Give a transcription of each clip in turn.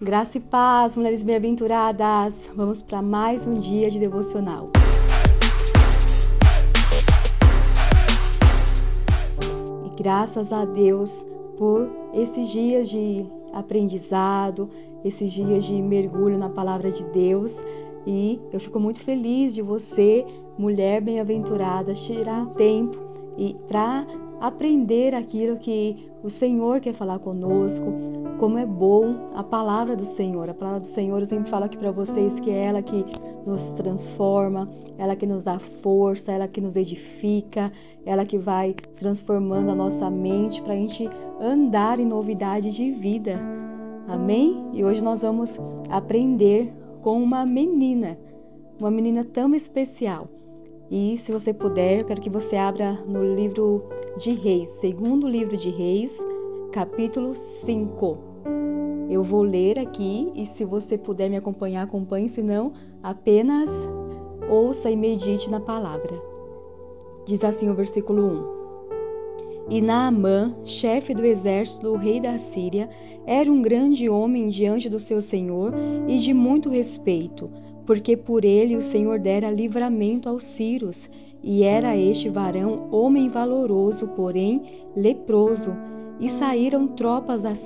Graça e paz, mulheres bem-aventuradas. Vamos para mais um dia de devocional. E graças a Deus por esses dias de aprendizado, esses dias de mergulho na palavra de Deus. E eu fico muito feliz de você, mulher bem-aventurada, tirar tempo e para aprender aquilo que o Senhor quer falar conosco, como é bom a palavra do Senhor. A palavra do Senhor, eu sempre falo aqui para vocês que é ela que nos transforma, ela que nos dá força, ela que nos edifica, ela que vai transformando a nossa mente para a gente andar em novidade de vida. Amém? E hoje nós vamos aprender com uma menina tão especial. E se você puder, eu quero que você abra no livro de Reis, segundo livro de Reis, capítulo 5. Eu vou ler aqui e se você puder me acompanhar, acompanhe, senão apenas ouça e medite na palavra. Diz assim o versículo 1. E Naamã, chefe do exército do rei da Síria, era um grande homem diante do seu senhor e de muito respeito, porque por ele o Senhor dera livramento aos sírios, e era este varão homem valoroso, porém leproso. E saíram tropas da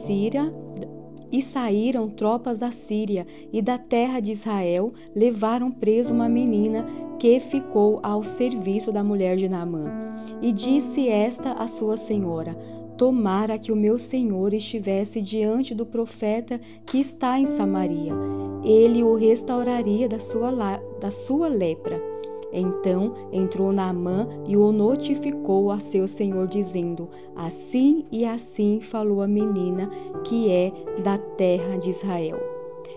Síria e da terra de Israel levaram preso uma menina que ficou ao serviço da mulher de Naamã. E disse esta à sua senhora: tomara que o meu senhor estivesse diante do profeta que está em Samaria. Ele o restauraria da sua lepra. Então entrou Naamã e o notificou a seu senhor, dizendo: assim e assim falou a menina que é da terra de Israel.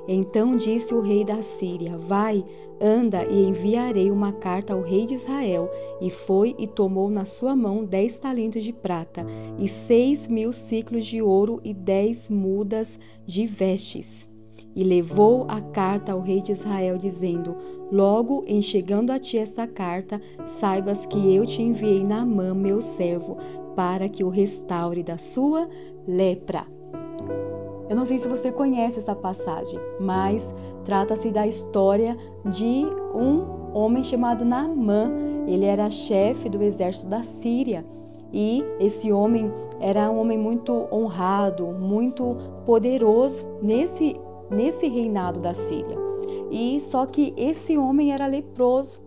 Então disse o rei da Síria: vai, anda e enviarei uma carta ao rei de Israel. E foi e tomou na sua mão 10 talentos de prata e 6.000 siclos de ouro e 10 mudas de vestes. E levou a carta ao rei de Israel, dizendo: logo em chegando a ti esta carta, saibas que eu te enviei Naamã, meu servo, para que o restaure da sua lepra. Eu não sei se você conhece essa passagem, mas trata-se da história de um homem chamado Naamã. Ele era chefe do exército da Síria e esse homem era um homem muito honrado, muito poderoso nesse reinado da Síria. E só que esse homem era leproso.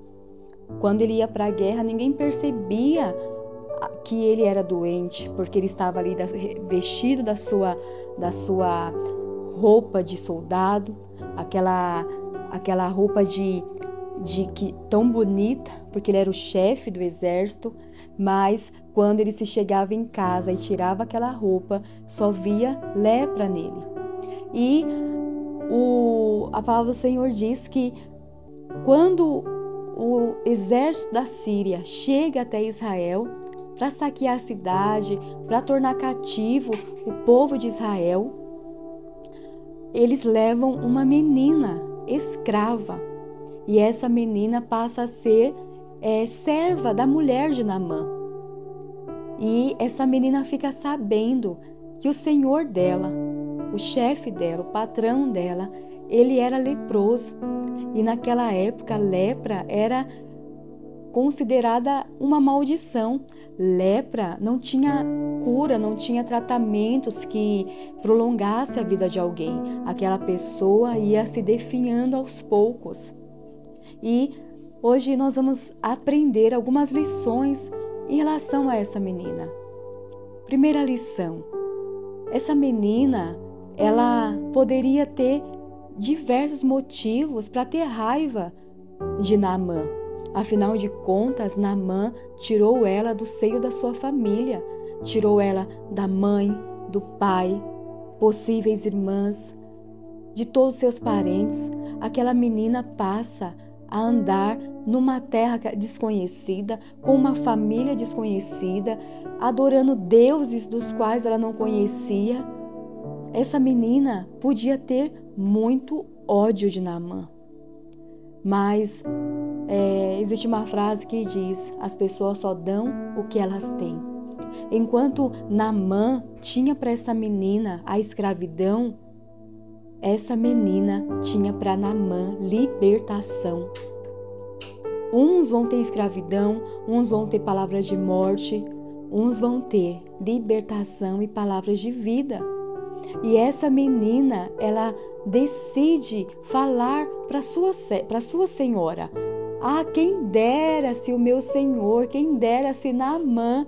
Quando ele ia para a guerra, ninguém percebia que ele era doente, porque ele estava ali vestido da sua roupa de soldado, aquela roupa tão bonita, porque ele era o chefe do exército, mas quando ele se chegava em casa e tirava aquela roupa, só via lepra nele. E a palavra do Senhor diz que quando o exército da Síria chega até Israel para saquear a cidade, para tornar cativo o povo de Israel, eles levam uma menina escrava. E essa menina passa a ser serva da mulher de Naamã. E essa menina fica sabendo que o senhor dela, o chefe dela, o patrão dela, ele era leproso. E naquela época, a lepra era considerada uma maldição. Lepra não tinha cura, não tinha tratamentos que prolongasse a vida de alguém. Aquela pessoa ia se definhando aos poucos. E hoje nós vamos aprender algumas lições em relação a essa menina. Primeira lição: essa menina, ela poderia ter diversos motivos para ter raiva de Naamã. Afinal de contas, Naamã tirou ela do seio da sua família, tirou ela da mãe, do pai, possíveis irmãs, de todos os seus parentes. Aquela menina passa a andar numa terra desconhecida, com uma família desconhecida, adorando deuses dos quais ela não conhecia. Essa menina podia ter muito ódio de Naamã. Mas existe uma frase que diz: as pessoas só dão o que elas têm. Enquanto Naamã tinha para essa menina a escravidão, essa menina tinha para Naamã libertação. Uns vão ter escravidão, uns vão ter palavras de morte, uns vão ter libertação e palavras de vida. E essa menina, ela decide falar para sua senhora: ah, quem dera se o meu senhor, quem dera se Naamã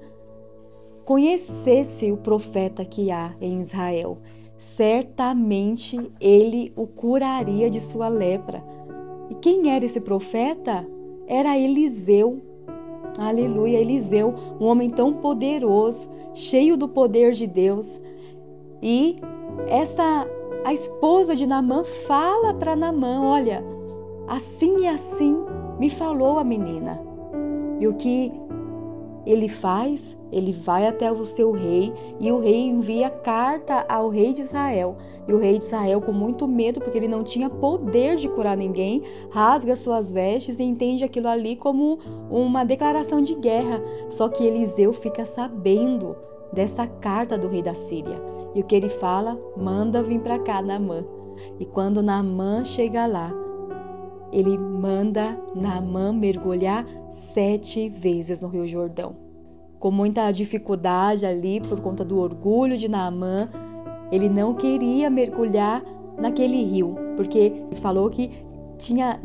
conhecesse o profeta que há em Israel. Certamente ele o curaria de sua lepra. E quem era esse profeta? Era Eliseu. Aleluia, Eliseu, um homem tão poderoso, cheio do poder de Deus. E a esposa de Naamã fala para Naamã: olha, assim e assim me falou a menina. E o que ele faz? Ele vai até o seu rei e o rei envia carta ao rei de Israel. E o rei de Israel, com muito medo, porque ele não tinha poder de curar ninguém, rasga suas vestes e entende aquilo ali como uma declaração de guerra. Só que Eliseu fica sabendo dessa carta do rei da Síria. E o que ele fala? Manda vir para cá, Naamã. E quando Naamã chega lá, ele manda Naamã mergulhar 7 vezes no Rio Jordão. Com muita dificuldade ali, por conta do orgulho de Naamã, ele não queria mergulhar naquele rio, porque ele falou que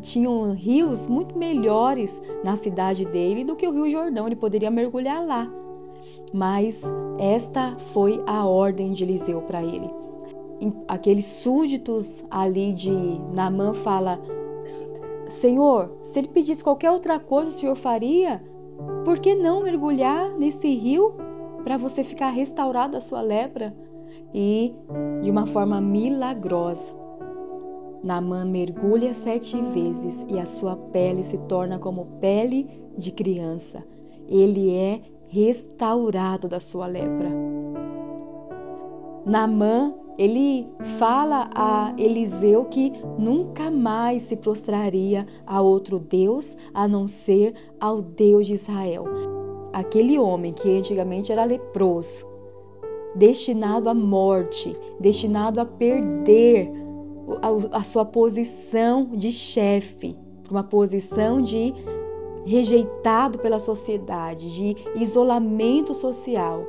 tinham rios muito melhores na cidade dele do que o Rio Jordão, ele poderia mergulhar lá. Mas esta foi a ordem de Eliseu para ele. Aqueles súditos ali de Naamã falam: Senhor, se ele pedisse qualquer outra coisa, o Senhor faria? Por que não mergulhar nesse rio para você ficar restaurado da sua lepra? E, de uma forma milagrosa, Naamã mergulha 7 vezes e a sua pele se torna como pele de criança. Ele é restaurado da sua lepra. Naamã, ele fala a Eliseu que nunca mais se prostraria a outro Deus a não ser ao Deus de Israel. Aquele homem que antigamente era leproso, destinado à morte, destinado a perder a sua posição de chefe, uma posição de rejeitado pela sociedade, de isolamento social.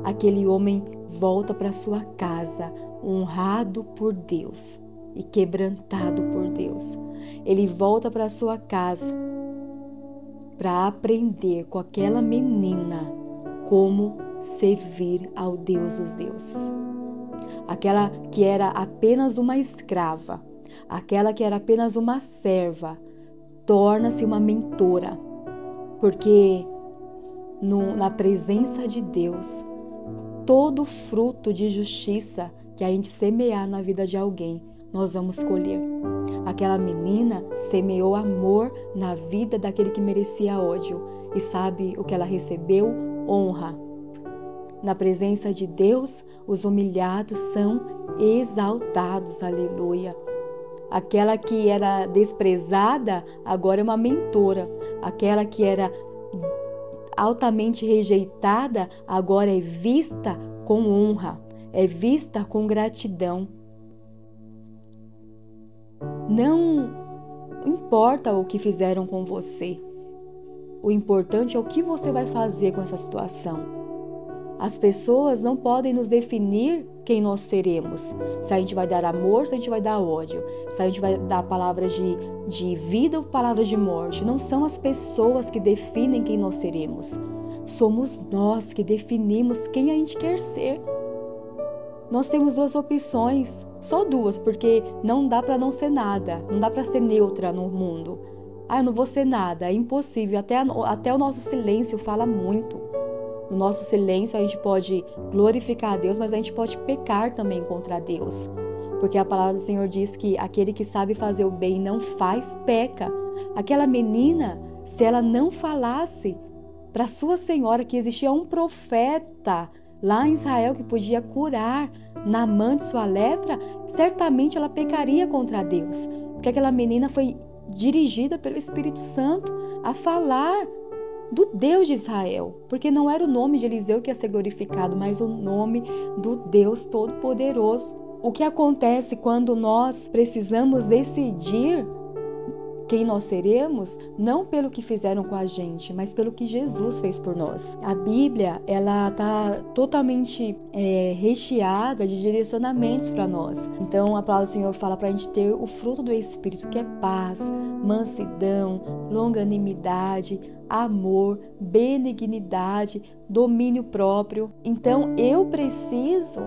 Aquele homem volta para sua casa, honrado por Deus e quebrantado por Deus. Ele volta para sua casa para aprender com aquela menina como servir ao Deus dos deuses. Aquela que era apenas uma escrava, aquela que era apenas uma serva, torna-se uma mentora, porque na presença de Deus, todo fruto de justiça que a gente semear na vida de alguém, nós vamos colher. Aquela menina semeou amor na vida daquele que merecia ódio. E sabe o que ela recebeu? Honra. Na presença de Deus, os humilhados são exaltados. Aleluia. Aquela que era desprezada, agora é uma mentora. Aquela que era altamente rejeitada, agora é vista com honra, é vista com gratidão. Não importa o que fizeram com você, o importante é o que você vai fazer com essa situação. As pessoas não podem nos definir quem nós seremos. Se a gente vai dar amor, se a gente vai dar ódio. Se a gente vai dar palavras de vida ou palavras de morte. Não são as pessoas que definem quem nós seremos. Somos nós que definimos quem a gente quer ser. Nós temos 2 opções, só 2, porque não dá para não ser nada. Não dá para ser neutra no mundo. Eu não vou ser nada, é impossível. Até o nosso silêncio fala muito. No nosso silêncio a gente pode glorificar a Deus, mas a gente pode pecar também contra Deus. Porque a palavra do Senhor diz que aquele que sabe fazer o bem e não faz, peca. Aquela menina, se ela não falasse para sua senhora que existia um profeta lá em Israel que podia curar Naamã de sua lepra, certamente ela pecaria contra Deus. Porque aquela menina foi dirigida pelo Espírito Santo a falar do Deus de Israel, porque não era o nome de Eliseu que ia ser glorificado, mas o nome do Deus Todo-Poderoso. o que acontece quando nós precisamos decidir quem nós seremos, não pelo que fizeram com a gente, mas pelo que Jesus fez por nós. A Bíblia, ela está totalmente recheada de direcionamentos para nós. Então, a palavra do Senhor fala para a gente ter o fruto do Espírito, que é paz, mansidão, longanimidade, amor, benignidade, domínio próprio. Então, eu preciso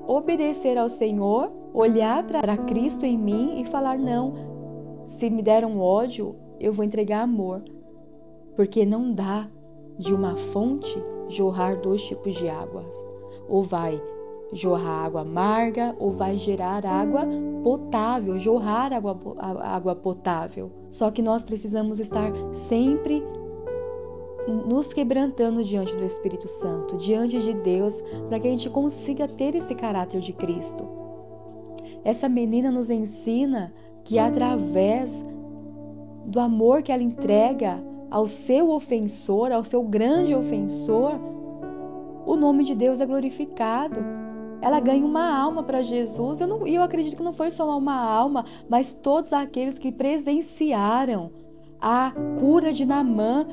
obedecer ao Senhor, olhar para Cristo em mim e falar: não, se me deram ódio, eu vou entregar amor. Porque não dá de uma fonte jorrar 2 tipos de águas. Ou vai jorrar água amarga, ou vai gerar água potável, jorrar água potável. Só que nós precisamos estar sempre nos quebrantando diante do Espírito Santo, diante de Deus, para que a gente consiga ter esse caráter de Cristo. Essa menina nos ensina que através do amor que ela entrega ao seu ofensor, ao seu grande ofensor, o nome de Deus é glorificado. Ela ganha uma alma para Jesus. Eu acredito que não foi só uma alma, mas todos aqueles que presenciaram a cura de Naamã,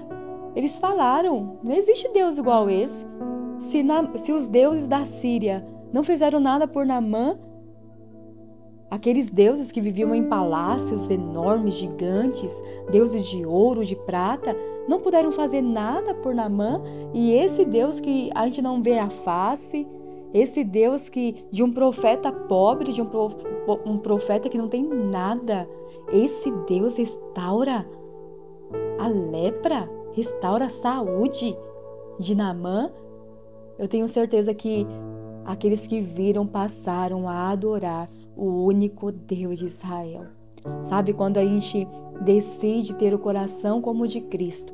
eles falaram: não existe Deus igual esse. Se os deuses da Síria não fizeram nada por Naamã, aqueles deuses que viviam em palácios enormes, gigantes, deuses de ouro, de prata, não puderam fazer nada por Naamã. E esse Deus que a gente não vê a face, esse Deus que de um profeta pobre, de um profeta que não tem nada, esse Deus restaura a lepra, restaura a saúde de Naamã. Eu tenho certeza que aqueles que viram passaram a adorar o único Deus de Israel. Sabe, quando a gente decide ter o coração como o de Cristo,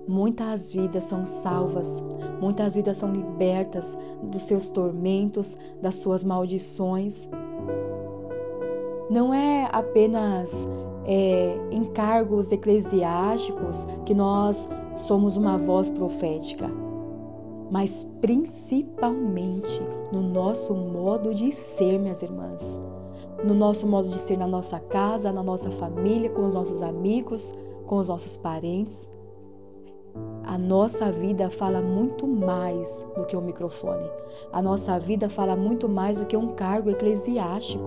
muitas vidas são salvas, muitas vidas são libertas dos seus tormentos, das suas maldições. Não é apenas encargos eclesiásticos que nós somos uma voz profética, mas principalmente no nosso modo de ser, minhas irmãs. No nosso modo de ser na nossa casa, na nossa família, com os nossos amigos, com os nossos parentes. A nossa vida fala muito mais do que um microfone. A nossa vida fala muito mais do que um cargo eclesiástico.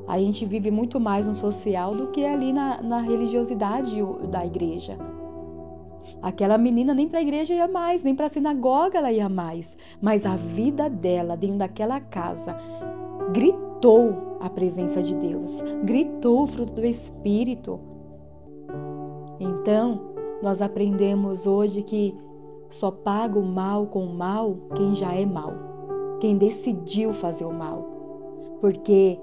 A gente vive muito mais no social do que ali na religiosidade da igreja. Aquela menina nem para a igreja ia mais, nem para a sinagoga ela ia mais. Mas a vida dela dentro daquela casa gritou a presença de Deus, gritou o fruto do Espírito. Então, nós aprendemos hoje que só paga o mal com o mal quem já é mal, quem decidiu fazer o mal. Porque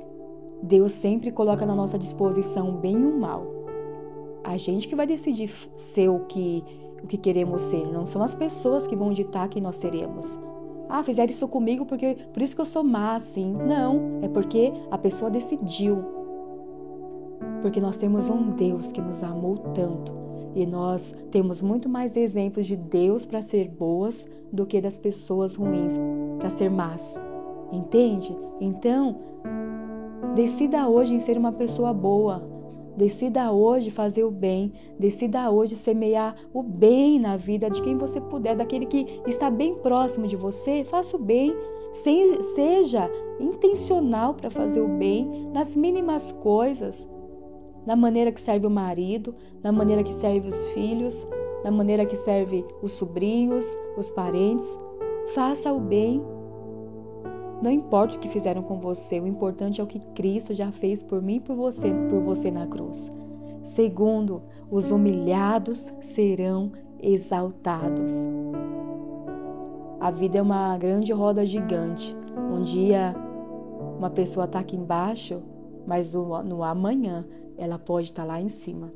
Deus sempre coloca na nossa disposição o bem e o mal. A gente que vai decidir ser o que queremos ser, não são as pessoas que vão ditar quem nós seremos. Ah, fizeram isso comigo por isso que eu sou má, assim. Não, é porque a pessoa decidiu. Porque nós temos um Deus que nos amou tanto. E nós temos muito mais exemplos de Deus para ser boas do que das pessoas ruins para ser más. Entende? Então, decida hoje em ser uma pessoa boa. Decida hoje fazer o bem, decida hoje semear o bem na vida de quem você puder, daquele que está bem próximo de você, faça o bem, seja intencional para fazer o bem nas mínimas coisas, na maneira que serve o marido, na maneira que serve os filhos, na maneira que serve os sobrinhos, os parentes. Faça o bem. Não importa o que fizeram com você, o importante é o que Cristo já fez por mim e por você na cruz. Segundo, os humilhados serão exaltados. A vida é uma grande roda gigante. Um dia uma pessoa está aqui embaixo, mas no amanhã ela pode estar lá em cima.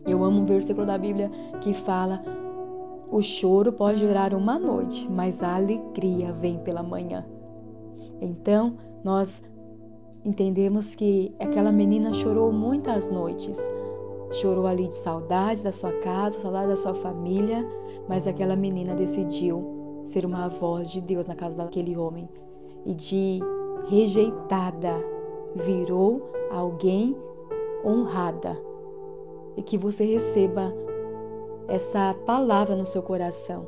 Eu amo um versículo da Bíblia que fala: o choro pode durar uma noite, mas a alegria vem pela manhã. Então, nós entendemos que aquela menina chorou muitas noites. Chorou ali de saudade da sua casa, saudade da sua família, mas aquela menina decidiu ser uma voz de Deus na casa daquele homem e de rejeitada virou alguém honrada. E que você receba essa palavra no seu coração.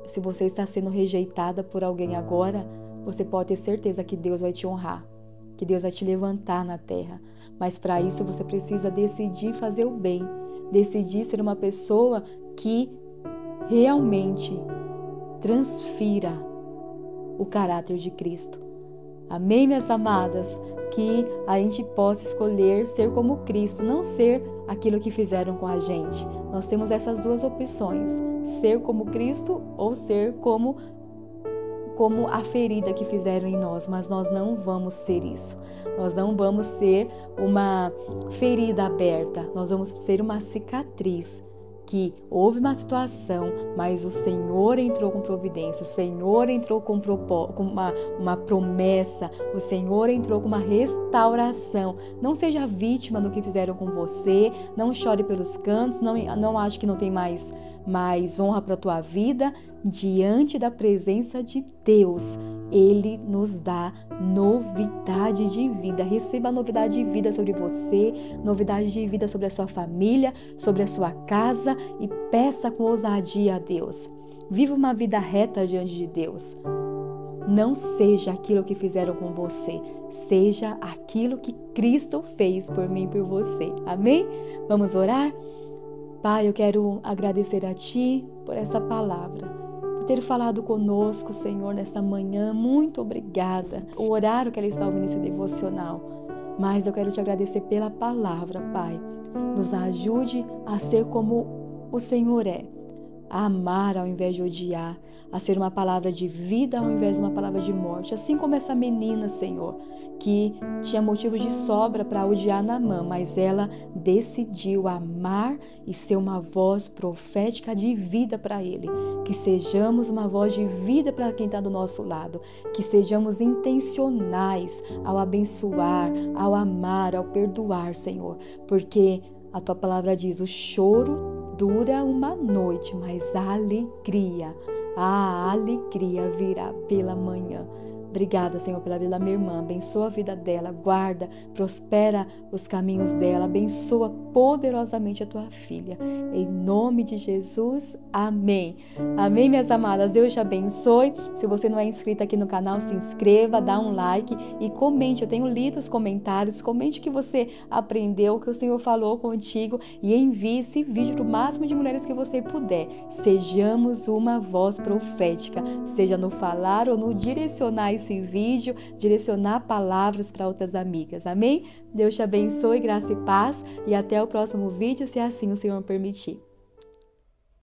Se você está sendo rejeitada por alguém agora, você pode ter certeza que Deus vai te honrar, que Deus vai te levantar na terra. Mas para isso você precisa decidir fazer o bem, decidir ser uma pessoa que realmente transfira o caráter de Cristo. Amém, minhas amadas? Que a gente possa escolher ser como Cristo, não ser aquilo que fizeram com a gente. Nós temos essas duas opções, ser como Cristo ou ser como a ferida que fizeram em nós, mas nós não vamos ser isso. Nós não vamos ser uma ferida aberta, nós vamos ser uma cicatriz. Que houve uma situação, mas o Senhor entrou com providência, o Senhor entrou com uma promessa, o Senhor entrou com uma restauração. Não seja vítima do que fizeram com você, não chore pelos cantos, não ache que não tem mais honra para a tua vida. Diante da presença de Deus, Ele nos dá novidade de vida. Receba novidade de vida sobre você, novidade de vida sobre a sua família, sobre a sua casa e peça com ousadia a Deus. Viva uma vida reta diante de Deus. Não seja aquilo que fizeram com você, seja aquilo que Cristo fez por mim e por você. Amém? Vamos orar? Pai, eu quero agradecer a Ti por essa palavra, por ter falado conosco, Senhor, nesta manhã. Muito obrigada. O horário que ela está ouvindo esse devocional. Mas eu quero Te agradecer pela palavra, Pai. Nos ajude a ser como o Senhor é. A amar ao invés de odiar, a ser uma palavra de vida ao invés de uma palavra de morte. Assim como essa menina, Senhor, que tinha motivos de sobra para odiar Naamã, mas ela decidiu amar e ser uma voz profética de vida para ele. Que sejamos uma voz de vida para quem está do nosso lado. Que sejamos intencionais ao abençoar, ao amar, ao perdoar, Senhor. Porque a Tua palavra diz, o choro dura uma noite, mas a alegria virá pela manhã. Obrigada, Senhor, pela vida da minha irmã. Abençoa a vida dela, guarda, prospera os caminhos dela, abençoa poderosamente a tua filha. Em nome de Jesus, amém. Amém, minhas amadas. Deus te abençoe. Se você não é inscrito aqui no canal, se inscreva, dá um like e comente. Eu tenho lido os comentários. Comente o que você aprendeu, o que o Senhor falou contigo e envie esse vídeo para o máximo de mulheres que você puder. Sejamos uma voz profética, seja no falar ou no direcionar esse vídeo, direcionar palavras para outras amigas. Amém? Deus te abençoe, graça e paz, e até o próximo vídeo, se assim o Senhor permitir.